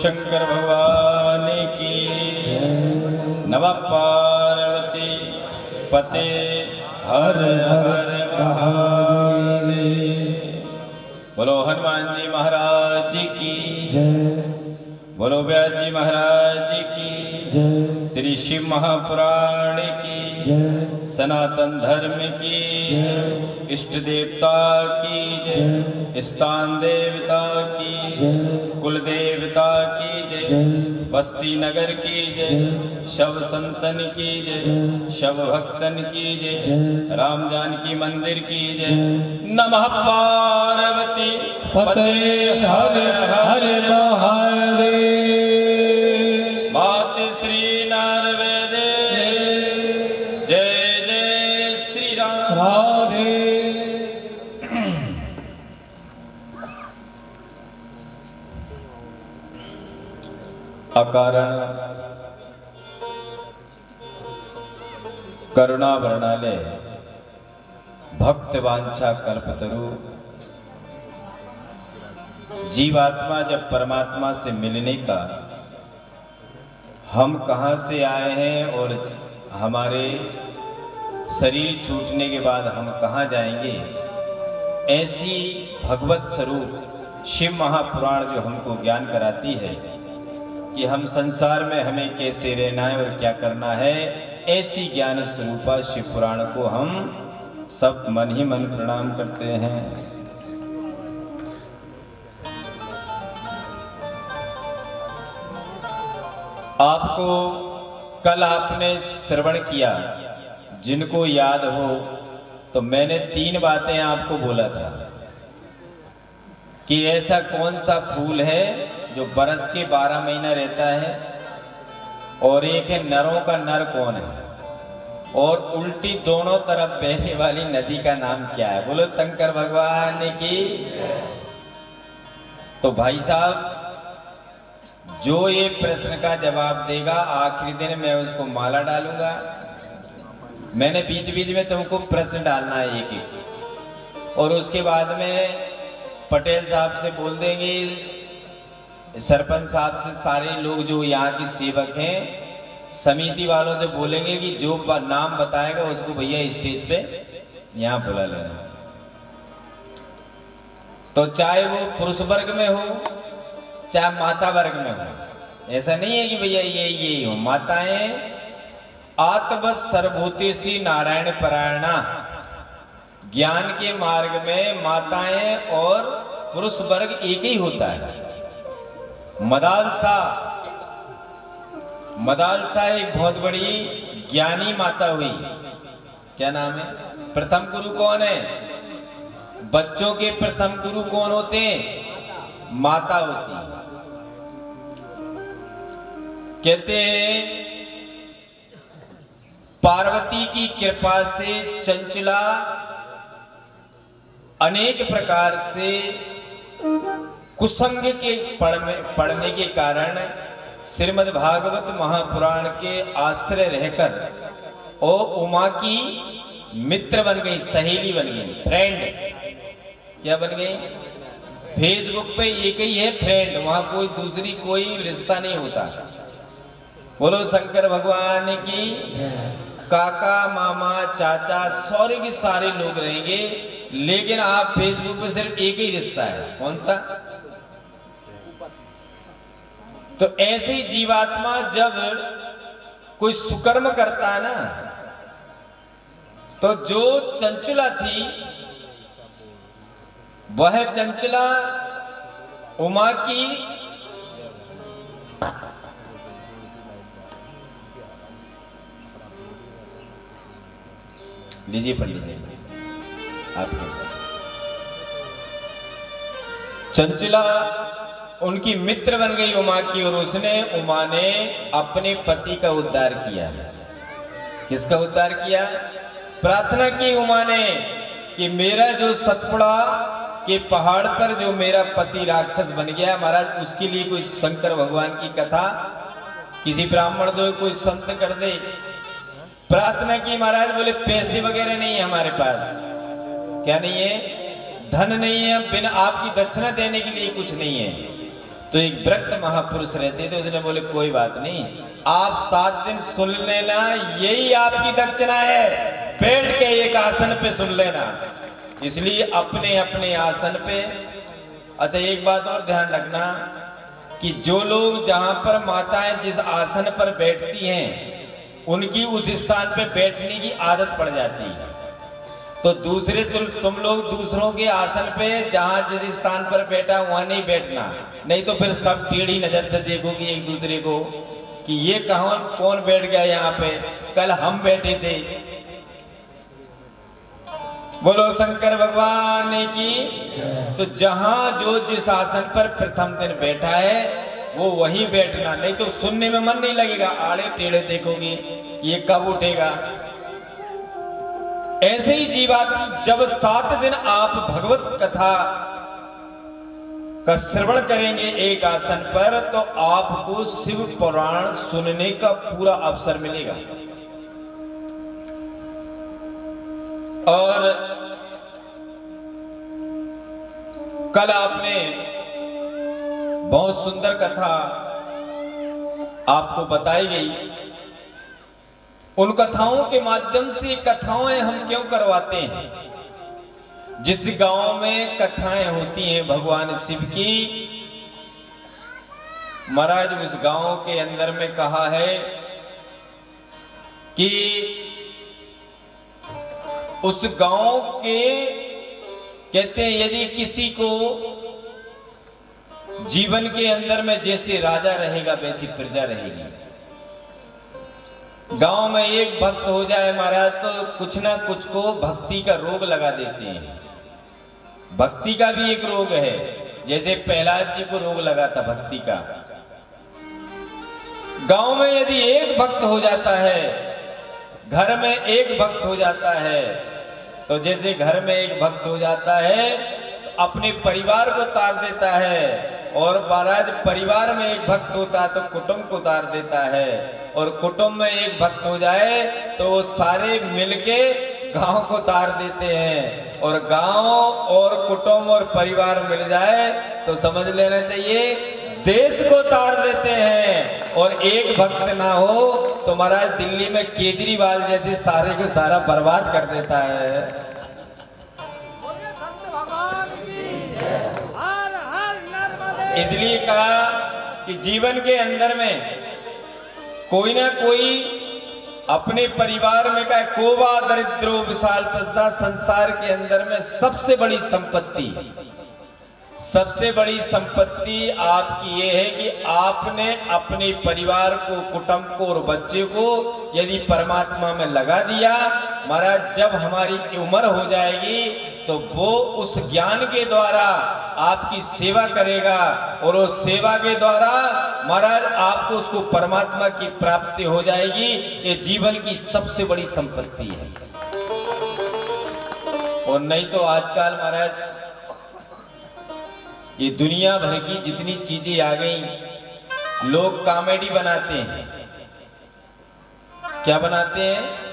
शंकर भगवान की नमः पार्वती पते हर हर महादेव। बोलो हनुमान जी महाराज की जय, बोलो व्यास जी महाराज की जय, श्री शिव महापुराण की जय, सनातन धर्म की जय, इष्ट देवता की जय, स्थान देवता की जय, कुल देवता की जय, बस्ती नगर की जय, शव संतन की जय, शव भक्तन की जय, राम जानकी मंदिर की जय। नमः पार्वती पते हर हर महादेव। मात श्री नारवेदे जय जय श्री राम। राधे अकारण करुणा वर्णालय भक्त वांछा कल्पतरु। जीवात्मा जब परमात्मा से मिलने का, हम कहाँ से आए हैं और हमारे शरीर छूटने के बाद हम कहाँ जाएंगे, ऐसी भगवत स्वरूप शिव महापुराण जो हमको ज्ञान कराती है कि हम संसार में हमें कैसे रहना है और क्या करना है, ऐसी ज्ञान स्वरूपा शिव पुराण को हम सब मन ही मन प्रणाम करते हैं। आपको कल आपने श्रवण किया, जिनको याद हो तो मैंने 3 बातें आपको बोला था कि ऐसा कौन सा फूल है जो बरस के 12 महीना रहता है, और एक है नरों का नर कौन है, और उल्टी दोनों तरफ बहने वाली नदी का नाम क्या है। बोलो शंकर भगवान की। तो भाई साहब, जो ये प्रश्न का जवाब देगा आखिरी दिन मैं उसको माला डालूंगा। मैंने बीच बीच में तुमको प्रश्न डालना है एक एक, और उसके बाद में पटेल साहब से बोल देंगे, सरपंच साहब से, सारे लोग जो यहाँ के सेवक हैं, समिति वालों से बोलेंगे कि जो नाम बताएगा उसको भैया स्टेज पे यहाँ बुला लेना। तो चाहे वो पुरुष वर्ग में हो चाहे माता वर्ग में हो, ऐसा नहीं है कि भैया ये हो। माताएं आत्म सर्वभूतेषु नारायण परायणा, ज्ञान के मार्ग में माताएं और पुरुष वर्ग एक ही होता है। मदालसा एक बहुत बड़ी ज्ञानी माता हुई। क्या नाम है? प्रथम गुरु कौन है? बच्चों के प्रथम गुरु कौन होते हैं? माता होती है। कहते हैं पार्वती की कृपा से चंचला अनेक प्रकार से कुसंग के पढ़ने के कारण श्रीमद् भागवत महापुराण के आश्रय रहकर ओ उमा की मित्र बन गई, सहेली बन गई, फ्रेंड। क्या बन गई? फेसबुक पे एक ही है फ्रेंड, वहां कोई दूसरी कोई रिश्ता नहीं होता। बोलो शंकर भगवान की। काका मामा चाचा सौरे के सारे लोग रहेंगे, लेकिन आप फेसबुक पे सिर्फ एक ही रिश्ता है। कौन सा? तो ऐसे ही जीवात्मा जब कोई सुकर्म करता है ना, तो जो चंचला थी वह चंचला उमा की लीजिए पंडित जी आपके चंचला उनकी मित्र बन गई उमा की, और उसने उमा ने अपने पति का उद्धार किया। किसका उद्धार किया? प्रार्थना की उमा ने कि मेरा जो सतपुड़ा के पहाड़ पर जो मेरा पति राक्षस बन गया महाराज, उसके लिए कोई शंकर भगवान की कथा किसी ब्राह्मण दो, कोई संत कर दे। प्रार्थना की महाराज, बोले पैसे वगैरह नहीं है हमारे पास। क्या नहीं है? धन नहीं है, बिना आपकी दक्षिणा देने के लिए कुछ नहीं है। तो एक वृद्ध महापुरुष रहते थे, उसने बोले कोई बात नहीं, आप 7 दिन सुन लेना, यही आपकी दक्षिणा है, बैठ के एक आसन पे सुन लेना। इसलिए अपने अपने आसन पे। अच्छा एक बात और ध्यान रखना कि जो लोग जहां पर माताएं जिस आसन पर बैठती हैं उनकी उस स्थान पे बैठने की आदत पड़ जाती है, तो दूसरे तुम लोग दूसरों के आसन पे जहां जिस स्थान पर बैठा वहां नहीं बैठना, नहीं तो फिर सब टेढ़ी नजर से देखोगे एक दूसरे को कि ये कौन बैठ गया यहाँ पे, कल हम बैठे थे। बोलो शंकर भगवान की। तो जहां जो जिस आसन पर प्रथम दिन बैठा है वो वही बैठना, नहीं तो सुनने में मन नहीं लगेगा, आड़े टेढ़े देखोगे ये कब उठेगा। ऐसे ही जीवात्मा जब 7 दिन आप भगवत कथा का श्रवण करेंगे एक आसन पर, तो आपको शिव पुराण सुनने का पूरा अवसर मिलेगा। और कल आपने बहुत सुंदर कथा आपको बताई गई। उन कथाओं के माध्यम से कथाएं हम क्यों करवाते हैं? जिस गांव में कथाएं होती हैं भगवान शिव की, महाराज उस गांव के अंदर में कहा है कि उस गांव के कहते हैं यदि किसी को जीवन के अंदर में जैसे राजा रहेगा वैसी प्रजा रहेगी। गांव में एक भक्त हो जाए महाराज तो कुछ ना कुछ को भक्ति का रोग लगा देते हैं। भक्ति का भी एक रोग है, जैसे प्रहलाद जी को रोग लगा था भक्ति का। गांव में यदि एक भक्त हो जाता है, घर में एक भक्त हो जाता है, तो जैसे घर में एक भक्त हो जाता है तो अपने परिवार को तार देता है, और महाराज परिवार में एक भक्त होता है तो कुटुंब को तार देता है, और कुटुंब में एक भक्त हो जाए तो वो सारे मिलके गांव को तार देते हैं, और गांव और कुटुंब और परिवार मिल जाए तो समझ लेना चाहिए देश को तार देते हैं। और एक भक्त ना हो तो महाराज दिल्ली में केजरीवाल जैसे सारे के सारा बर्बाद कर देता है। इसलिए कहा कि जीवन के अंदर में कोई ना कोई अपने परिवार में का कोवा दरिद्रो विशाल तथा संसार के अंदर में सबसे बड़ी संपत्ति आपकी ये है कि आपने अपने परिवार को, कुटुंब को और बच्चे को यदि परमात्मा में लगा दिया, महाराज जब हमारी उम्र हो जाएगी तो वो उस ज्ञान के द्वारा आपकी सेवा करेगा, और उस सेवा के द्वारा महाराज आपको उसको परमात्मा की प्राप्ति हो जाएगी। ये जीवन की सबसे बड़ी संपत्ति है। और नहीं तो आजकल महाराज ये दुनिया भर की जितनी चीजें आ गई, लोग कॉमेडी बनाते हैं। क्या बनाते हैं?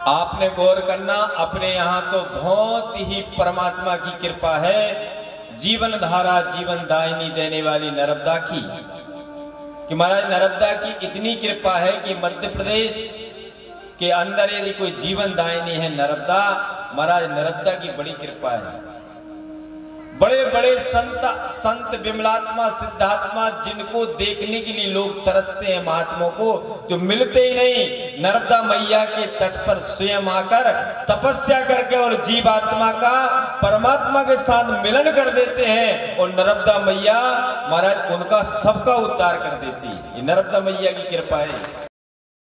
आपने गौर करना, अपने यहां तो बहुत ही परमात्मा की कृपा है, जीवन धारा जीवन दायिनी देने वाली नर्मदा की, कि महाराज नर्मदा की इतनी कृपा है कि मध्य प्रदेश के अंदर यदि कोई जीवन दायिनी है नर्मदा, महाराज नर्मदा की बड़ी कृपा है। बड़े बड़े संत विमलात्मा सिद्धात्मा जिनको देखने के लिए लोग तरसते हैं, महात्माओं को जो मिलते ही नहीं, नर्मदा मैया के तट पर स्वयं आकर तपस्या करके और जीवात्मा का परमात्मा के साथ मिलन कर देते हैं, और नर्मदा मैया महाराज उनका सबका उद्धार कर देती है। ये नर्मदा मैया की कृपा है।